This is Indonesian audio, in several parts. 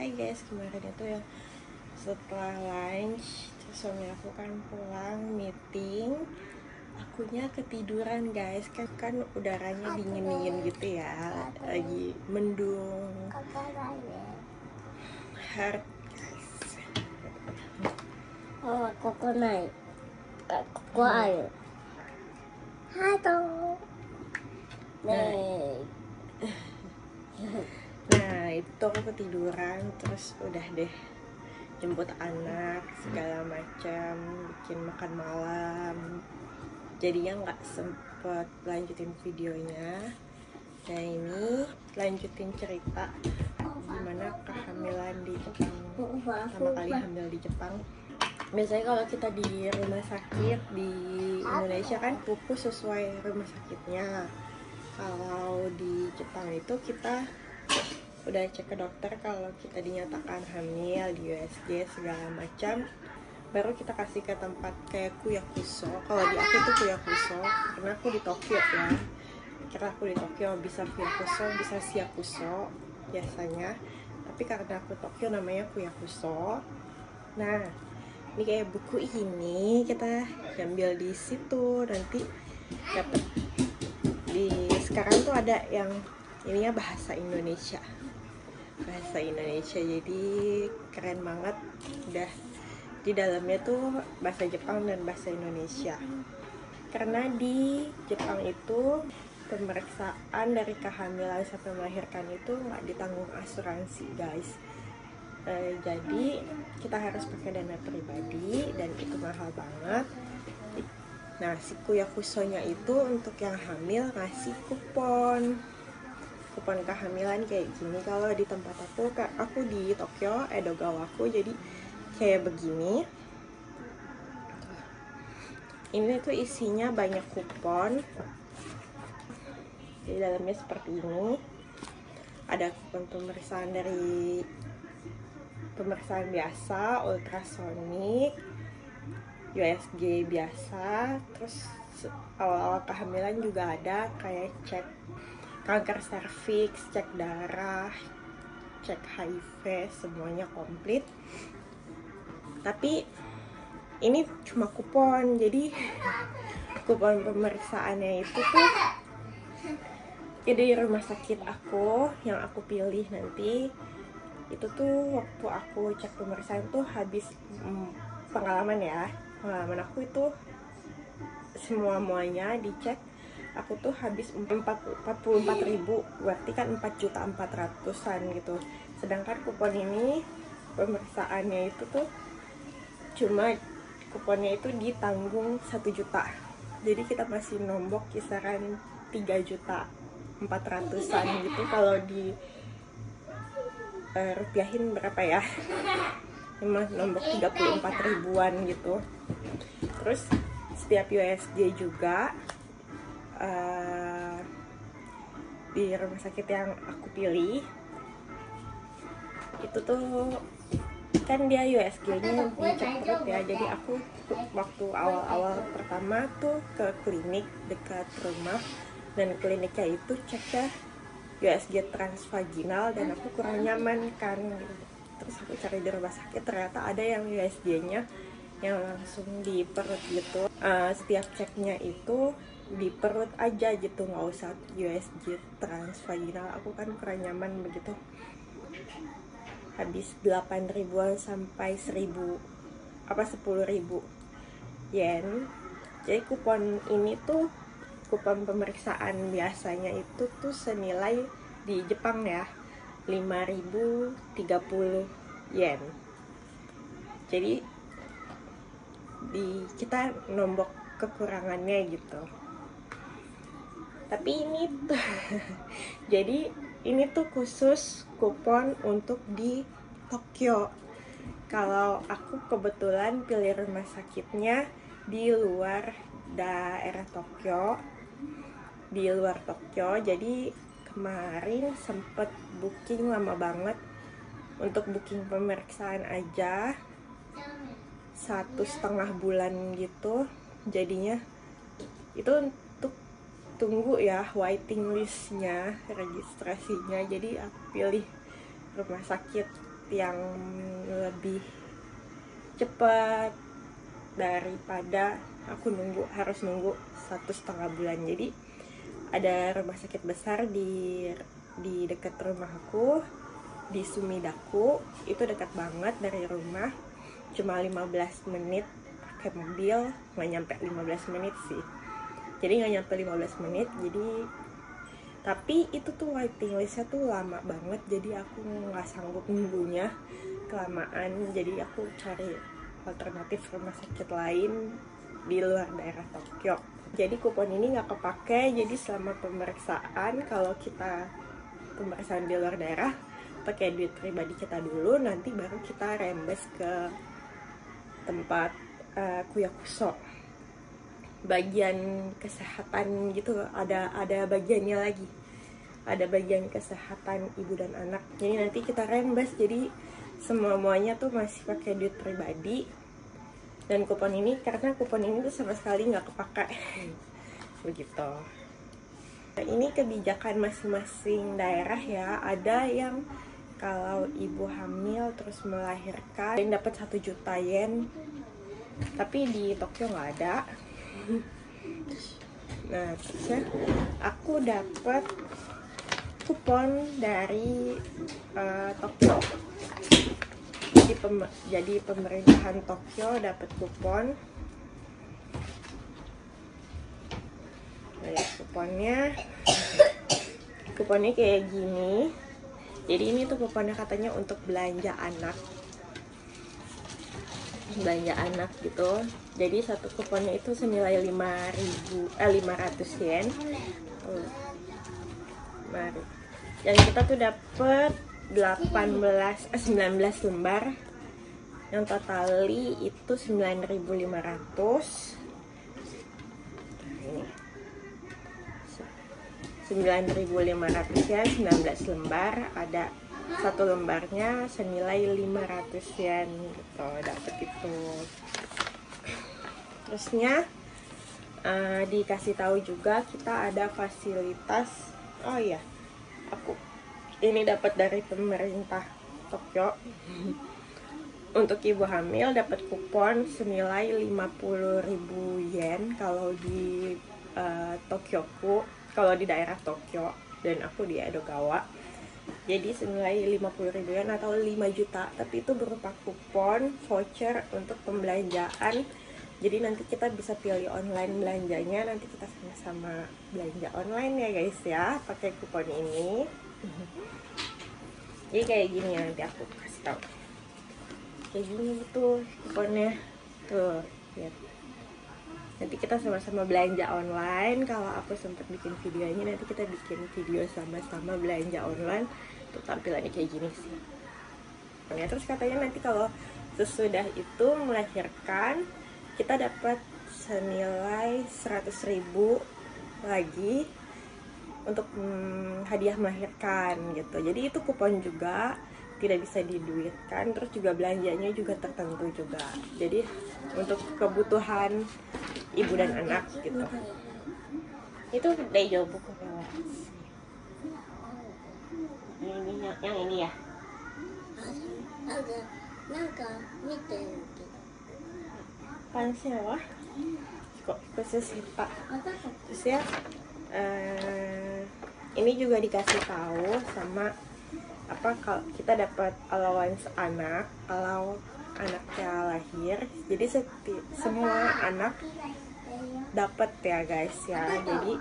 Hai guys, kemarin itu ya setelah lunch terus suami aku kan pulang meeting, akunya ketiduran guys, kan udaranya dingin gitu ya, lagi mendung hard guys. ここない。ここある。ハート。ね Nah itu aku ketiduran, terus udah deh jemput anak segala macam, bikin makan malam, jadinya nggak sempet lanjutin videonya. Nah ini lanjutin cerita gimana kehamilan di Jepang, pertama kali hamil di Jepang. Biasanya kalau kita di rumah sakit di Indonesia kan pupus sesuai rumah sakitnya. Kalau di Jepang itu kita udah cek ke dokter, kalau kita dinyatakan hamil di USG segala macam, baru kita kasih ke tempat kayak Kuyakuso. Kalau di aku tuh Kuyakuso, karena aku di Tokyo ya. Karena aku di Tokyo bisa Fuyakuso, bisa Shiakuso biasanya. Tapi karena aku Tokyo namanya Kuyakuso. Nah, ini kayak buku ini kita ambil di situ, nanti dapat di sekarang tuh ada yang ininya bahasa Indonesia, jadi keren banget. Udah di dalamnya tuh bahasa Jepang dan bahasa Indonesia, karena di Jepang itu pemeriksaan dari kehamilan sampai melahirkan itu nggak ditanggung asuransi guys. Jadi kita harus pakai dana pribadi dan itu mahal banget. Nah, si Kuyakusonya itu untuk yang hamil ngasih kupon kehamilan kayak gini. Kalau di tempat aku di Tokyo, Edogawaku, jadi kayak begini. Ini tuh isinya banyak kupon. Di dalamnya seperti ini. Ada kupon pemeriksaan dari pemeriksaan biasa, ultrasonik, USG biasa, terus awal-awal kehamilan juga ada kayak cek kanker serviks, cek darah, cek HIV, semuanya komplit. Tapi ini cuma kupon, jadi kupon pemeriksaannya itu tuh jadi rumah sakit aku yang aku pilih nanti itu tuh waktu aku cek pemeriksaan tuh habis pengalaman aku itu semuanya dicek, aku tuh habis 44.000, berarti kan 4.400.000-an gitu. Sedangkan kupon ini pemeriksaannya itu tuh cuma kuponnya itu ditanggung 1 juta, jadi kita masih nombok kisaran 3.400.000-an gitu. Kalau di rupiahin berapa ya, emang nombok 34 ribuan gitu. Terus setiap USG juga di rumah sakit yang aku pilih itu tuh kan dia USG-nya dicek perut ya. Jadi aku waktu awal-awal pertama tuh ke klinik dekat rumah, dan kliniknya itu ceknya USG transvaginal dan aku kurang nyaman kan. Terus aku cari di rumah sakit, ternyata ada yang USG-nya yang langsung di perut gitu. Setiap ceknya itu di perut aja gitu, nggak usah USG transvaginal. Aku kan kurang nyaman begitu. Habis 8 ribuan sampai 10.000 10.000 yen. Jadi kupon ini tuh kupon pemeriksaan biasanya itu tuh senilai di Jepang ya 5.030 yen. Jadi kita nombok kekurangannya gitu. Tapi ini tuh jadi ini tuh khusus kupon untuk di Tokyo. Kalau aku kebetulan pilih rumah sakitnya di luar daerah Tokyo, jadi kemarin sempet booking lama banget. Untuk booking pemeriksaan aja 1,5 bulan gitu. Jadinya itu untuk tunggu ya waiting listnya, registrasinya. Jadi aku pilih rumah sakit yang lebih cepat daripada aku harus nunggu 1,5 bulan. Jadi ada rumah sakit besar di dekat rumah aku, di Sumidaku. Itu dekat banget dari rumah, cuma 15 menit pakai mobil, nggak nyampe 15 menit sih, jadi nggak nyampe 15 menit. Jadi tapi itu tuh waiting listnya tuh lama banget, jadi aku nggak sanggup nunggunya kelamaan. Jadi aku cari alternatif rumah sakit lain di luar daerah Tokyo. Jadi kupon ini nggak kepake. Jadi selama pemeriksaan, kalau kita pemeriksaan di luar daerah pakai duit pribadi kita dulu, nanti baru kita reimburse ke tempat Kuyakuso, bagian kesehatan gitu. Ada bagiannya lagi, ada bagian kesehatan ibu dan anak. Jadi nanti kita reimburse. Jadi semuanya tuh masih pakai duit pribadi. Dan kupon ini, karena kupon ini tuh sama sekali nggak kepake. Begitu. Nah, ini kebijakan masing-masing daerah ya. Ada yang kalau ibu hamil terus melahirkan yang dapat 1 juta yen, tapi di Tokyo nggak ada. Nah, terusnya aku dapat kupon dari Tokyo. Jadi pemerintahan Tokyo dapat kupon. Nah, kuponnya kayak gini. Jadi ini tuh kuponnya katanya untuk belanja anak gitu. Jadi satu kuponnya itu senilai 500 yen. Mari. Dan kita tuh dapet 19 lembar, yang totali itu 9.500. Ini 9.500 yen, 19 lembar. Ada satu lembarnya senilai 500 yen gitu, dapet itu. Terusnya dikasih tahu juga kita ada fasilitas. Oh iya, aku ini dapat dari pemerintah Tokyo. Untuk ibu hamil dapat kupon senilai 50.000 yen kalau di Tokyoku, kalau di daerah Tokyo, dan aku di Edogawa. Jadi senilai 50.000 yen atau 5 juta, tapi itu berupa kupon voucher untuk pembelanjaan. Jadi nanti kita bisa pilih online belanjanya, nanti kita sama-sama belanja online ya guys ya, pakai kupon ini. Jadi kayak gini ya, nanti aku kasih tahu. Kayak gini gitu kuponnya. Tuh, lihat. Nanti kita sama-sama belanja online. Kalau aku sempat bikin videonya, nanti kita bikin video sama-sama belanja online. Tuh tampilannya kayak gini sih. Nah, terus katanya nanti kalau sesudah itu melahirkan, kita dapat senilai 100.000 lagi untuk hadiah melahirkan gitu. Jadi itu kupon juga, tidak bisa diduitkan. Terus juga belanjanya juga tertentu juga. Jadi untuk kebutuhan ibu dan anak gitu. Itu Daijo buku ini yang ini ya. Pansnya wah kok khusus HIPA. Terus ya ini juga dikasih tahu sama apa, kalau kita dapat allowance anak kalau anaknya lahir. Jadi semua anak dapat ya guys ya. Jadi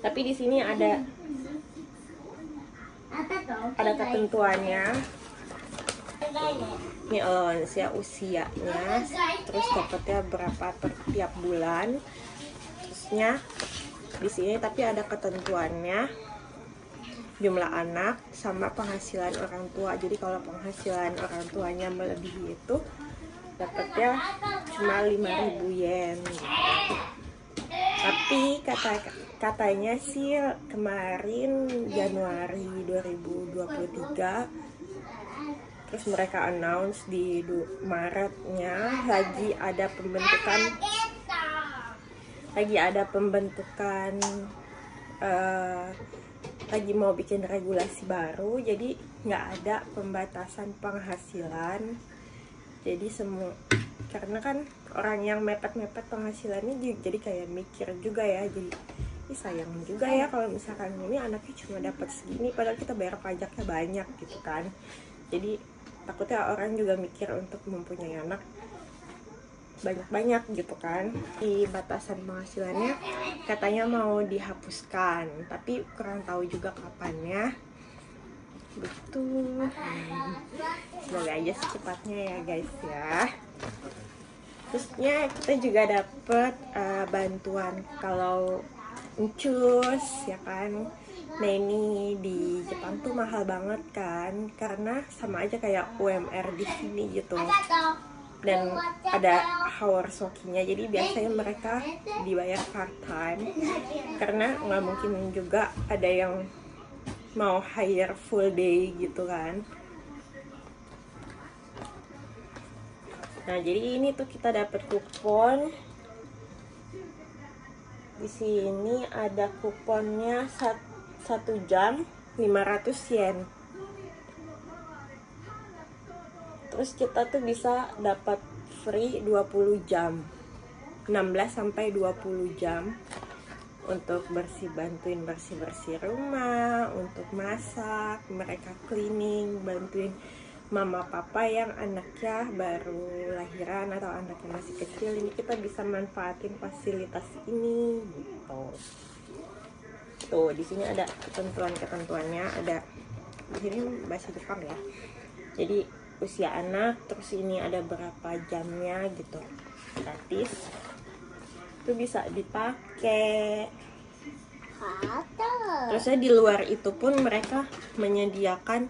tapi di sini ada ketentuannya. Ini allowance ya, usianya, terus dapatnya berapa per tiap bulan. Terusnya di sini tapi ada ketentuannya, jumlah anak sama penghasilan orang tua. Jadi kalau penghasilan orang tuanya melebihi itu, dapatnya cuma 5.000 yen gitu. Tapi katanya sih kemarin Januari 2023, terus mereka announce di Maretnya lagi ada pembentukan lagi mau bikin regulasi baru. Jadi nggak ada pembatasan penghasilan. Jadi semua, karena kan orang yang mepet-mepet penghasilannya jadi kayak mikir juga ya, jadi sayang juga ya kalau misalkan ini anaknya cuma dapat segini padahal kita bayar pajaknya banyak gitu kan. Jadi takutnya orang juga mikir untuk mempunyai anak banyak-banyak gitu kan. Di batasan penghasilannya katanya mau dihapuskan, tapi kurang tahu juga kapannya. Betul. Semoga aja secepatnya ya guys ya. Terusnya kita juga dapat bantuan kalau Uncus ya kan. Nah ini di Jepang tuh mahal banget kan, karena sama aja kayak UMR di sini gitu. Dan ada hours working-nya, jadi biasanya mereka dibayar part time, karena nggak mungkin juga ada yang mau hire full day gitu kan. Nah jadi ini tuh kita dapat kupon. Di sini ada kuponnya 1 jam 500 yen. Terus kita tuh bisa dapat free 20 jam. 16 sampai 20 jam untuk bantuin bersih-bersih rumah, untuk masak, mereka cleaning, bantuin mama papa yang anaknya baru lahiran atau anaknya masih kecil. Ini kita bisa manfaatin fasilitas ini gitu. Tuh di sini ada ketentuannya, ada di sini bahasa Jepang ya. Jadi usia anak, terus ini ada berapa jamnya gitu, gratis. Itu bisa dipakai. Terusnya di luar itu pun mereka menyediakan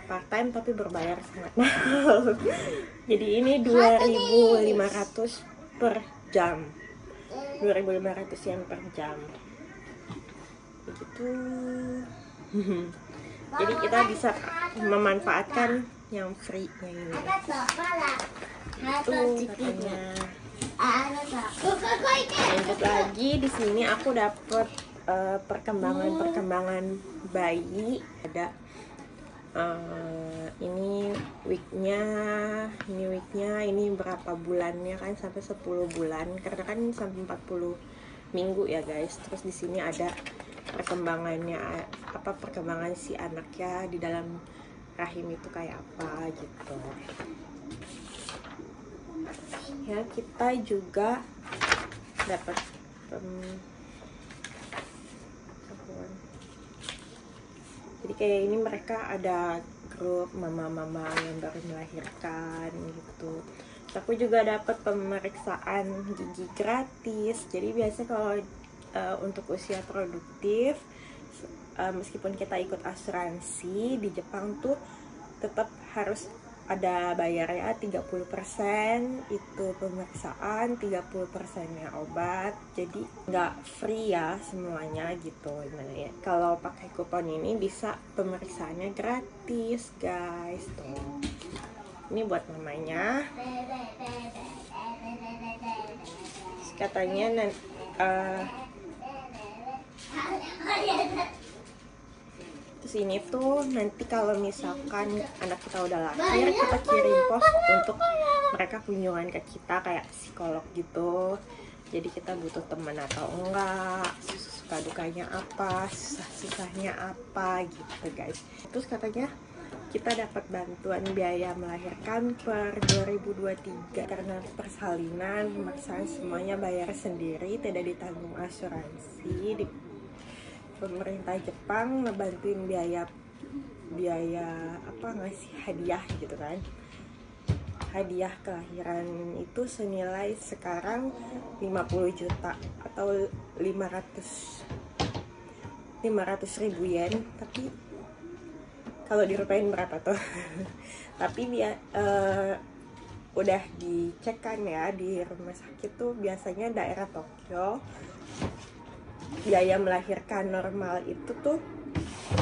part time tapi berbayar sangat mahal. Jadi ini 2.500 per jam. 2.500 yen per jam. Begitu. Jadi kita bisa memanfaatkan yang free-nya ini. Itu katanya. Lanjut lagi, di sini aku dapat perkembangan bayi. Ada ini weeknya, ini berapa bulannya kan, sampai 10 bulan, karena kan sampai 40 minggu ya guys. Terus di sini ada perkembangan si anaknya di dalam rahim itu kayak apa gitu. Ya kita juga dapat jadi kayak ini mereka ada grup mama-mama yang baru melahirkan gitu. Aku juga dapat pemeriksaan gigi gratis. Jadi biasanya kalau untuk usia produktif, meskipun kita ikut asuransi di Jepang tuh tetap harus ada bayarnya 30% itu pemeriksaan, 30%-nya obat. Jadi nggak free ya semuanya gitu. Gimana ya? Kalau pakai kupon ini bisa pemeriksaannya gratis guys. Tuh. Ini buat mamanya. Katanya terus ini tuh nanti kalau misalkan anak kita udah lahir, kita kirim pos untuk mereka kunjungan ke kita kayak psikolog gitu. Jadi kita butuh teman atau enggak, suka dukanya apa, susahnya apa gitu guys. Terus katanya kita dapat bantuan biaya melahirkan per 2023 karena persalinan, pemeriksaan semuanya bayar sendiri, tidak ditanggung asuransi. Di pemerintah Jepang ngebantuin biaya ngasih hadiah gitu kan. Hadiah kelahiran itu senilai sekarang 50 juta atau 500.000 yen, tapi kalau dirupain berapa tuh? Tapi udah dicek kan ya di rumah sakit tuh, biasanya daerah Tokyo biaya melahirkan normal itu tuh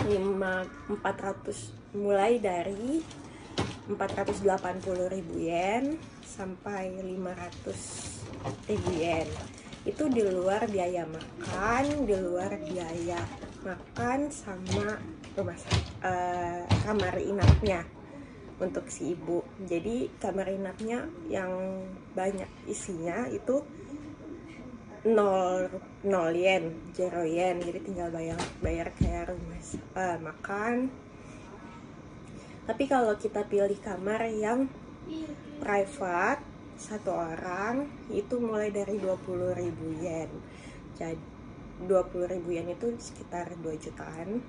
400, mulai dari 480.000 yen sampai 500.000 yen. Itu di luar biaya makan, sama kamar inapnya untuk si ibu. Jadi kamar inapnya yang banyak isinya itu 0 yen, 0 yen. Jadi tinggal bayar kayak rumah makan. Tapi kalau kita pilih kamar yang private 1 orang itu mulai dari 20.000 yen. Jadi 20.000 yen itu sekitar 2 jutaan.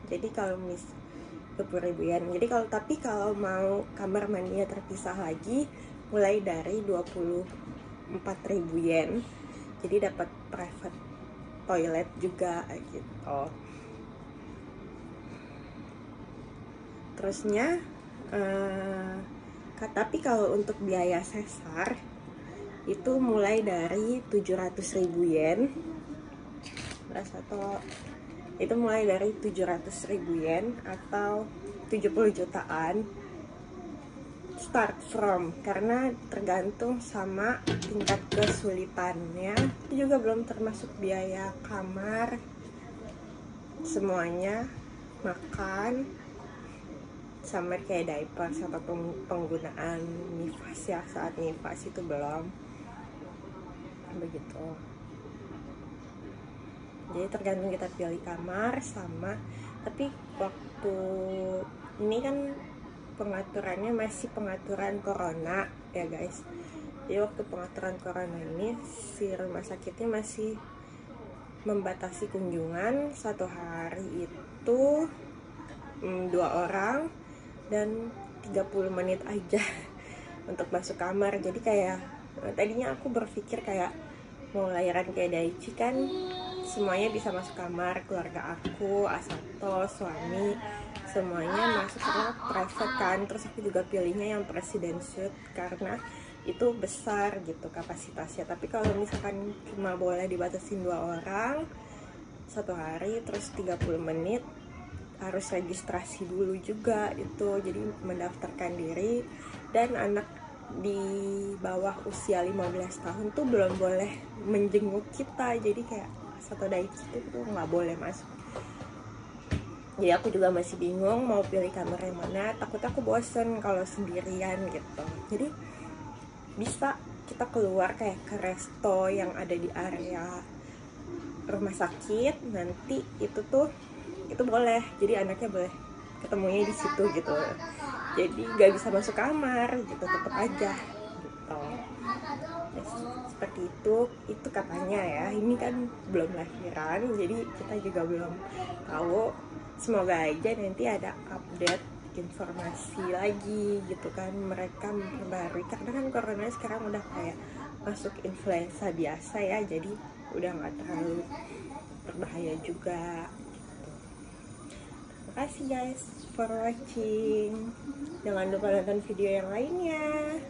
Jadi kalau 20.000 yen. Jadi kalau mau kamar mandinya terpisah lagi mulai dari 24.000 yen. Jadi dapat private toilet juga gitu. Terusnya tapi kalau untuk biaya sesar itu mulai dari 700.000 yen. Itu mulai dari 700.000 yen atau 70 jutaan. Start from, karena tergantung sama tingkat kesulitannya. Itu juga belum termasuk biaya kamar, semuanya, makan, sama kayak diaper atau penggunaan nifas ya, saat nifas itu belum. Begitu. Jadi tergantung kita pilih kamar sama. Tapi waktu ini kan pengaturannya masih pengaturan corona ya guys. Jadi waktu pengaturan corona ini si rumah sakitnya masih membatasi kunjungan. 1 hari itu 2 orang dan 30 menit aja untuk masuk kamar. Jadi kayak tadinya aku berpikir kayak mau lahiran kayak Daichi kan semuanya bisa masuk kamar, keluarga aku, Asato, suami, semuanya masuk karena private kan. Terus aku juga pilihnya yang presiden suite karena itu besar gitu kapasitasnya. Tapi kalau misalkan cuma boleh dibatasin 2 orang 1 hari terus 30 menit harus registrasi dulu juga itu. Jadi mendaftarkan diri, dan anak di bawah usia 15 tahun tuh belum boleh menjenguk kita. Jadi kayak Asato Daichi itu nggak boleh masuk. Jadi aku juga masih bingung mau pilih kamar yang mana. Takut aku bosen kalau sendirian gitu. Jadi bisa kita keluar kayak ke resto yang ada di area rumah sakit. Nanti itu boleh. Jadi anaknya boleh ketemunya di situ gitu. Jadi nggak bisa masuk kamar gitu, tetap aja gitu. Seperti itu katanya ya. Ini kan belum lahiran, jadi kita juga belum tahu. Semoga aja nanti ada update informasi lagi gitu kan, mereka memperbarui. Karena kan corona sekarang udah kayak masuk influenza biasa ya, jadi udah nggak terlalu berbahaya juga gitu. Terima kasih guys for watching. Jangan lupa nonton video yang lainnya.